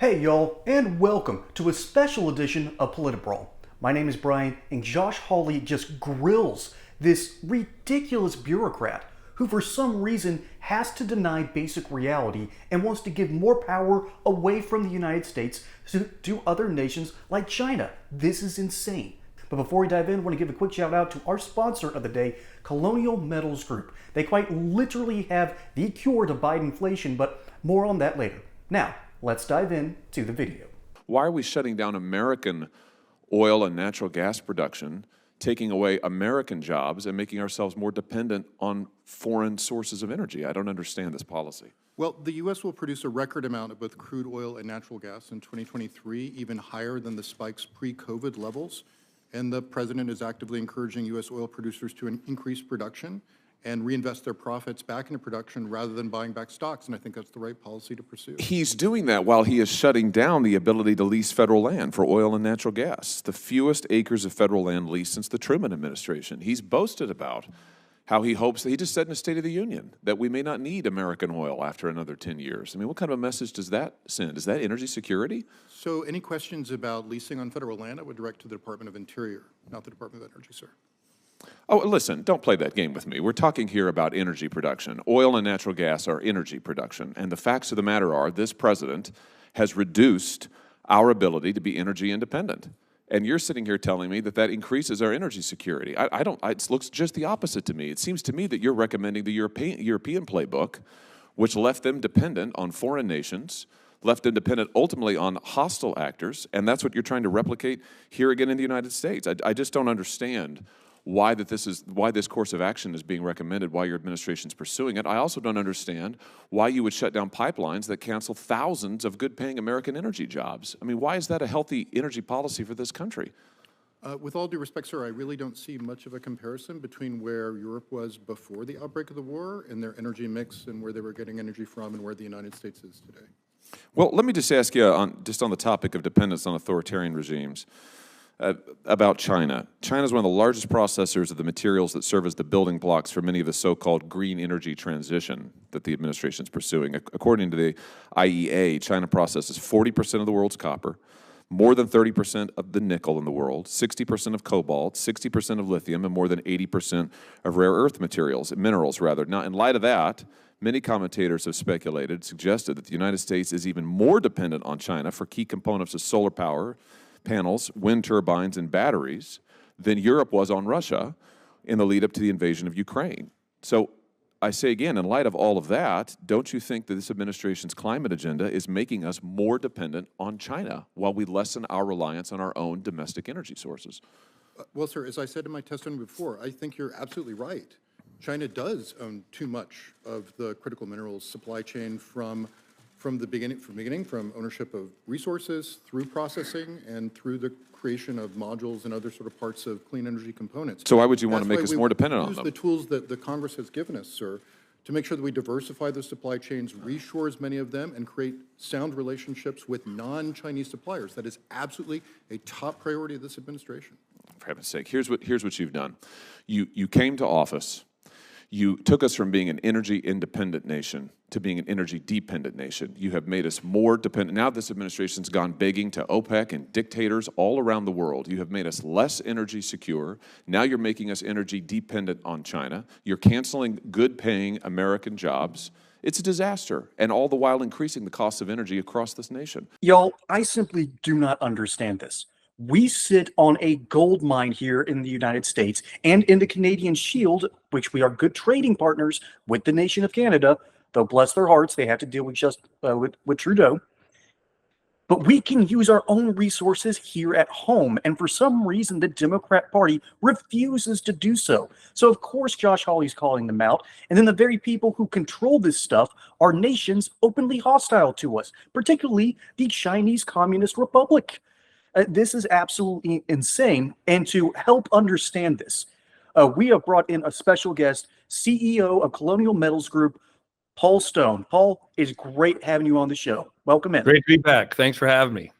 Hey y'all, and welcome to a special edition of Politbrawl. My name is Brian, and Josh Hawley just grills this ridiculous bureaucrat who for some reason has to deny basic reality and wants to give more power away from the United States to other nations like China. This is insane. But before we dive in, I want to give a quick shout out to our sponsor of the day, Colonial Metals Group. They quite literally have the cure to Biden inflation, but more on that later. Now, let's dive into the video. Why are we shutting down American oil and natural gas production, taking away American jobs, and making ourselves more dependent on foreign sources of energy? I don't understand this policy. Well, the U.S. will produce a record amount of both crude oil and natural gas in 2023, even higher than the spike's pre-COVID levels. And the president is actively encouraging U.S. oil producers to increase production and reinvest their profits back into production rather than buying back stocks. And I think that's the right policy to pursue. He's doing that while he is shutting down the ability to lease federal land for oil and natural gas, the fewest acres of federal land leased since the Truman administration. He's boasted about how he hopes that he just said in the State of the Union that we may not need American oil after another 10 years. I mean, what kind of a message does that send? Is that energy security? So any questions about leasing on federal land, I would direct to the Department of Interior, not the Department of Energy, sir. Oh, listen, don't play that game with me. We're talking here about energy production. Oil and natural gas are energy production. And the facts of the matter are this president has reduced our ability to be energy independent. And you're sitting here telling me that that increases our energy security. It looks just the opposite to me. It seems to me that you're recommending the European playbook, which left them dependent on foreign nations, left them dependent ultimately on hostile actors, and that's what you're trying to replicate here again in the United States. I just don't understand why this course of action is being recommended, why your administration's pursuing it. I also don't understand why you would shut down pipelines that cancel thousands of good-paying American energy jobs. I mean, why is that a healthy energy policy for this country? With all due respect, sir, I really don't see much of a comparison between where Europe was before the outbreak of the war and their energy mix and where they were getting energy from and where the United States is today. Well, let me just ask you, on the topic of dependence on authoritarian regimes, about China. China is one of the largest processors of the materials that serve as the building blocks for many of the so-called green energy transition that the administration is pursuing. According to the IEA, China processes 40% of the world's copper, more than 30% of the nickel in the world, 60% of cobalt, 60% of lithium, and more than 80% of rare earth minerals. Now, in light of that, many commentators have suggested that the United States is even more dependent on China for key components of solar power, panels, wind turbines, and batteries than Europe was on Russia in the lead up to the invasion of Ukraine. So I say again, in light of all of that, don't you think that this administration's climate agenda is making us more dependent on China while we lessen our reliance on our own domestic energy sources? Well, sir, as I said in my testimony before, I think you're absolutely right. China does own too much of the critical minerals supply chain from ownership of resources, through processing, and through the creation of modules and other sort of parts of clean energy components. So why would you want to make us more dependent on them? Use the tools that the Congress has given us, sir, to make sure that we diversify the supply chains, reshore as many of them, and create sound relationships with non-Chinese suppliers. That is absolutely a top priority of this administration. For heaven's sake, here's what you've done. You came to office. You took us from being an energy independent nation to being an energy dependent nation. You have made us more dependent. Now this administration's gone begging to OPEC and dictators all around the world. You have made us less energy secure. Now you're making us energy dependent on China. You're canceling good-paying American jobs. It's a disaster, and all the while increasing the cost of energy across this nation. Y'all, I simply do not understand this. We sit on a gold mine here in the United States and in the Canadian Shield, which we are good trading partners with the nation of Canada, though bless their hearts, they have to deal with Trudeau. But we can use our own resources here at home, and for some reason, the Democrat Party refuses to do so. So, of course, Josh Hawley's calling them out, and then the very people who control this stuff are nations openly hostile to us, particularly the Chinese Communist Republic. This is absolutely insane. And to help understand this, we have brought in a special guest, CEO of Colonial Metals Group, Paul Stone. Paul, it's great having you on the show. Welcome in. Great to be back. Thanks for having me.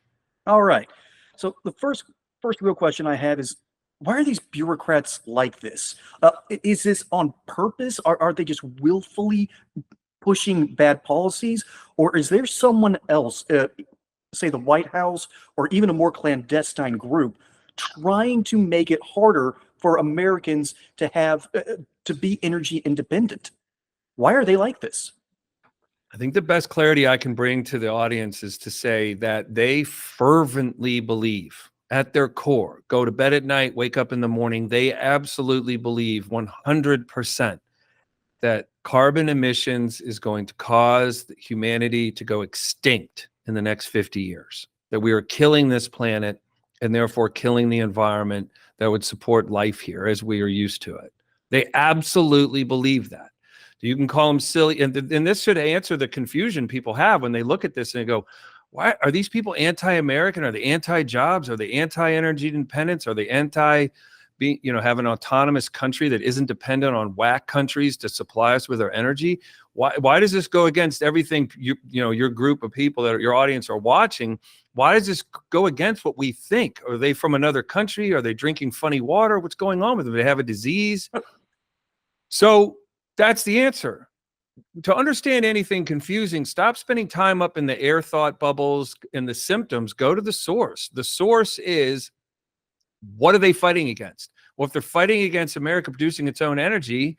All right. So the first real question I have is, why are these bureaucrats like this? Is this on purpose? Are they just willfully pushing bad policies? Or is there someone else say, the White House or even a more clandestine group trying to make it harder for Americans to have to be energy independent. Why are they like this? I think the best clarity I can bring to the audience is to say that they fervently believe at their core, go to bed at night, wake up in the morning, they absolutely believe 100% that carbon emissions is going to cause humanity to go extinct in the next 50 years, that we are killing this planet and therefore killing the environment that would support life here as we are used to it. They absolutely believe that. You can call them silly, and this should answer the confusion people have when they look at this and they go, why are these people anti-American? Are they anti-jobs? Are they anti-energy independence? Are they have an autonomous country that isn't dependent on whack countries to supply us with our energy? Why does this go against everything your group of people that your audience are watching? Why does this go against what we think? Are they from another country? Are they drinking funny water? What's going on with them? Do they have a disease? So that's the answer. To understand anything confusing, stop spending time up in the air thought bubbles and the symptoms. Go to the source. The source is, what are they fighting against? Well, if they're fighting against America producing its own energy,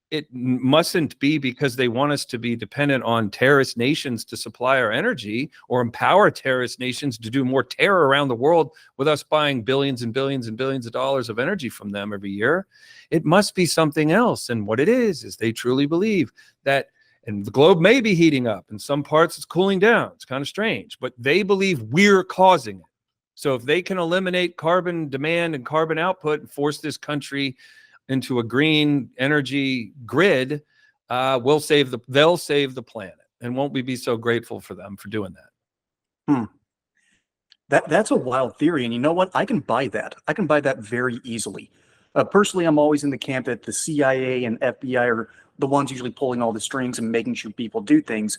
it mustn't be because they want us to be dependent on terrorist nations to supply our energy, or empower terrorist nations to do more terror around the world with us buying billions and billions and billions of dollars of energy from them every year. It must be something else. And what it is they truly believe that, and the globe may be heating up. In some parts, it's cooling down. It's kind of strange, but they believe we're causing it. So if they can eliminate carbon demand and carbon output and force this country into a green energy grid, they'll save the planet. And won't we be so grateful for them for doing that? That's a wild theory, and you know what? I can buy that. I can buy that very easily. Personally, I'm always in the camp that the CIA and FBI are the ones usually pulling all the strings and making sure people do things.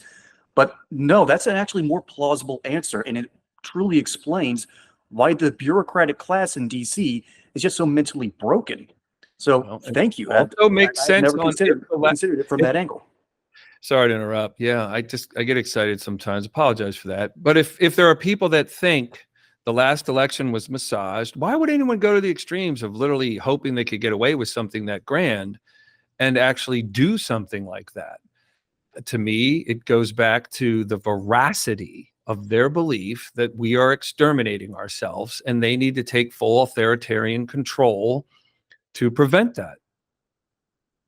But no, that's an actually more plausible answer, and it truly explains why the bureaucratic class in DC is just so mentally broken. So thank you. Also makes sense. I've never considered it from that angle. Sorry to interrupt. Yeah, I get excited sometimes. Apologize for that. But if there are people that think the last election was massaged, why would anyone go to the extremes of literally hoping they could get away with something that grand and actually do something like that? To me, it goes back to the veracity of their belief that we are exterminating ourselves and they need to take full authoritarian control to prevent that.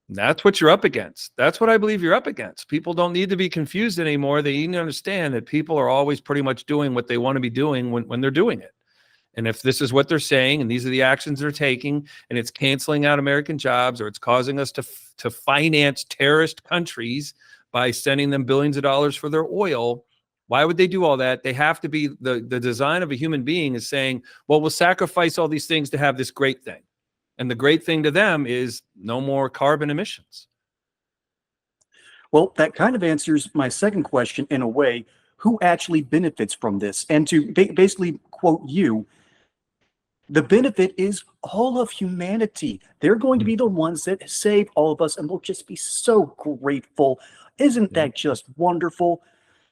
And that's what you're up against. That's what I believe you're up against. People don't need to be confused anymore. They need to understand that people are always pretty much doing what they want to be doing when they're doing it. And if this is what they're saying, and these are the actions they're taking, and it's canceling out American jobs, or it's causing us to finance terrorist countries by sending them billions of dollars for their oil, why would they do all that? They have to be, the design of a human being is saying, well, we'll sacrifice all these things to have this great thing. And the great thing to them is no more carbon emissions. Well, that kind of answers my second question in a way. Who actually benefits from this? And to basically quote you, the benefit is all of humanity. They're going to be the ones that save all of us, and we'll just be so grateful. Isn't that just wonderful?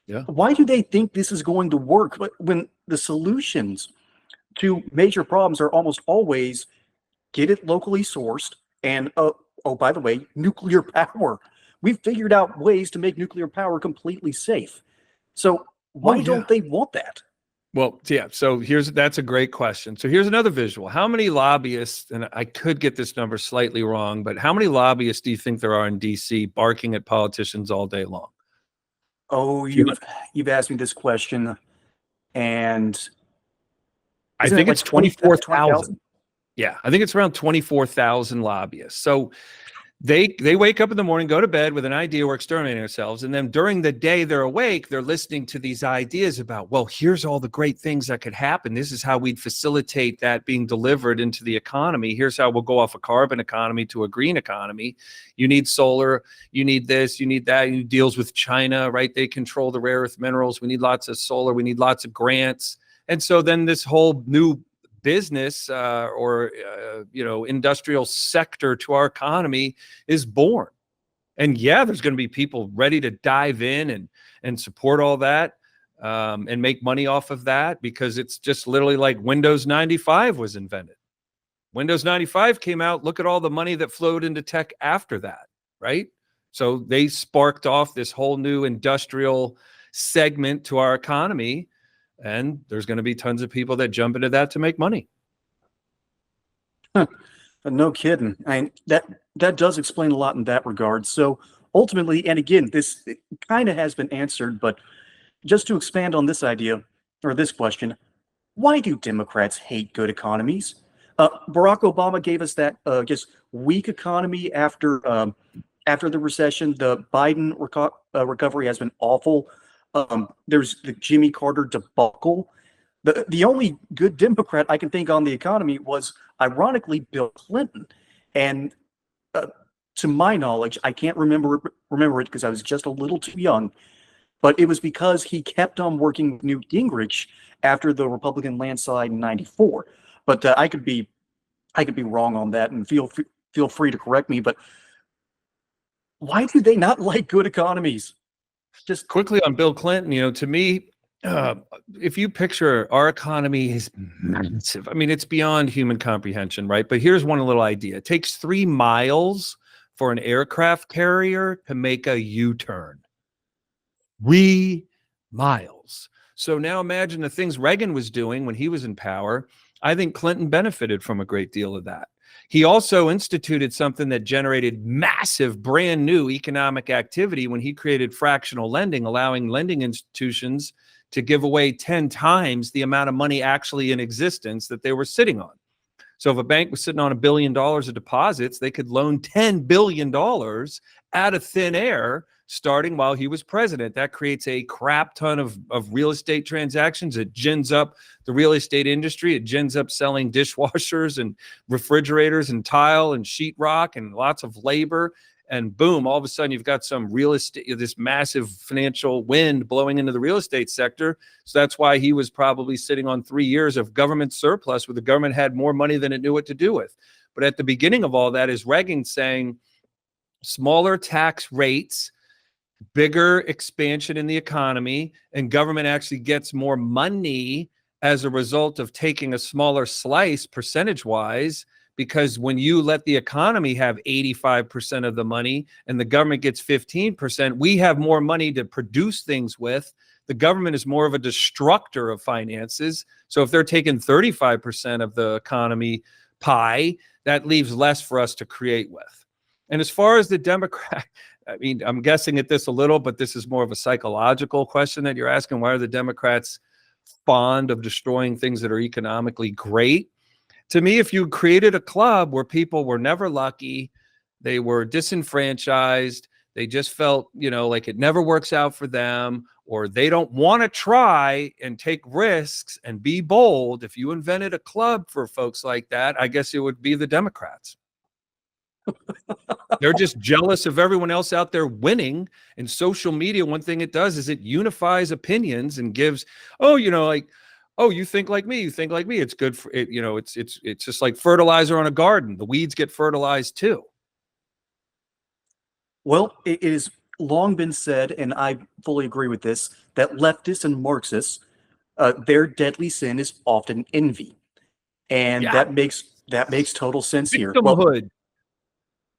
Yeah. Why do they think this is going to work when the solutions to major problems are almost always get it locally sourced, and oh, by the way, nuclear power. We've figured out ways to make nuclear power completely safe. So why don't they want that? Well, yeah, so that's a great question. So here's another visual. How many lobbyists, and I could get this number slightly wrong, but how many lobbyists do you think there are in DC barking at politicians all day long? Oh, you've asked me this question, and I think it's 24,000. Yeah, I think it's around 24,000 lobbyists. So they wake up in the morning, go to bed with an idea we're exterminating ourselves, and then during the day they're awake, they're listening to these ideas about, well, here's all the great things that could happen. This is how we'd facilitate that being delivered into the economy. Here's how we'll go off a carbon economy to a green economy. You need solar, you need this, you need that. You deals with China, right? They control the rare earth minerals. We need lots of solar. We need lots of grants. And so then this whole new business industrial sector to our economy is born. And yeah, there's going to be people ready to dive in and support all that. and make money off of that, because it's just literally like Windows 95 was invented. Windows 95 came out. Look at all the money that flowed into tech after that, right? So they sparked off this whole new industrial segment to our economy. And there's going to be tons of people that jump into that to make money. No kidding. That does explain a lot in that regard. So ultimately, and again, this kind of has been answered, but just to expand on this idea or this question, why do Democrats hate good economies? Barack Obama gave us that just weak economy after the recession. The Biden recovery has been awful. There's the Jimmy Carter debacle. The only good Democrat I can think on the economy was, ironically, Bill Clinton. And to my knowledge, I can't remember it because I was just a little too young, but it was because he kept on working with Newt Gingrich after the Republican landslide in '94. But I could be wrong on that, and feel free to correct me. But why do they not like good economies? Just quickly on Bill Clinton, to me, if you picture our economy is massive. I mean, it's beyond human comprehension, right? But here's one little idea. It takes 3 miles for an aircraft carrier to make a U-turn. 3 miles. So now imagine the things Reagan was doing when he was in power. I think Clinton benefited from a great deal of that. He also instituted something that generated massive brand new economic activity when he created fractional lending, allowing lending institutions to give away 10 times the amount of money actually in existence that they were sitting on. So if a bank was sitting on $1 billion of deposits, they could loan $10 billion out of thin air starting while he was president. That creates a crap ton of real estate transactions. It gins up the real estate industry. It gins up selling dishwashers and refrigerators and tile and sheetrock and lots of labor. And boom, all of a sudden you've got some real estate, this massive financial wind blowing into the real estate sector. So that's why he was probably sitting on 3 years of government surplus, where the government had more money than it knew what to do with. But at the beginning of all that is Reagan saying smaller tax rates, bigger expansion in the economy, and government actually gets more money as a result of taking a smaller slice percentage-wise, because when you let the economy have 85% of the money and the government gets 15%, we have more money to produce things with. The government is more of a destructor of finances. So if they're taking 35% of the economy pie, that leaves less for us to create with. And as far as the Democrat, I mean, I'm guessing at this a little, but this is more of a psychological question that you're asking. Why are the Democrats fond of destroying things that are economically great? To me, if you created a club where people were never lucky, they were disenfranchised, they just felt, like it never works out for them, or they don't want to try and take risks and be bold. If you invented a club for folks like that, I guess it would be the Democrats. They're just jealous of everyone else out there winning. And social media, one thing it does is it unifies opinions and gives, oh, you think like me, you think like me. It's good for it. It's just like fertilizer on a garden. The weeds get fertilized too. Well, it has long been said, and I fully agree with this, that leftists and Marxists, their deadly sin is often envy. And that makes total sense here. Victimhood.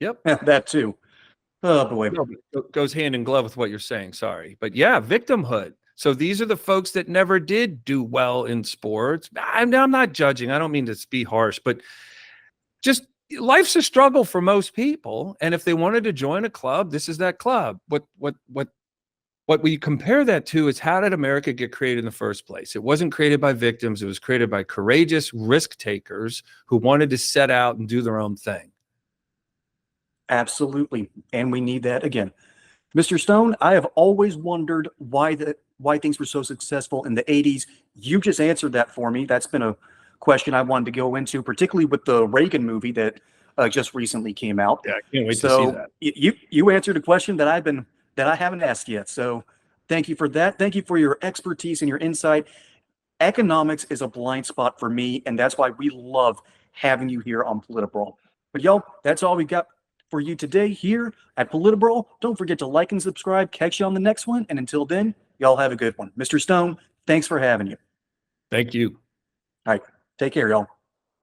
Yep. That too. Oh boy. No, it goes hand in glove with what you're saying. Sorry. But yeah, victimhood. So these are the folks that never did do well in sports. I'm not judging. I don't mean to be harsh, but just life's a struggle for most people. And if they wanted to join a club, this is that club. What we compare that to is, how did America get created in the first place? It wasn't created by victims. It was created by courageous risk takers who wanted to set out and do their own thing. Absolutely. And we need that again. Mr. Stone, I have always wondered why things were so successful in the 80s. You just answered that for me. That's been a question I wanted to go into, particularly with the Reagan movie that just recently came out. Yeah, I can't wait to see that. You answered a question that I haven't asked yet. So thank you for that. Thank you for your expertise and your insight. Economics is a blind spot for me, and that's why we love having you here on Politibrawl. But y'all, that's all we got for you today here at Politibrawl. Don't forget to like and subscribe. Catch you on the next one. And until then, Y'all have a good one. Mr. Stone, thanks for having you. Thank you. All right. Take care, y'all.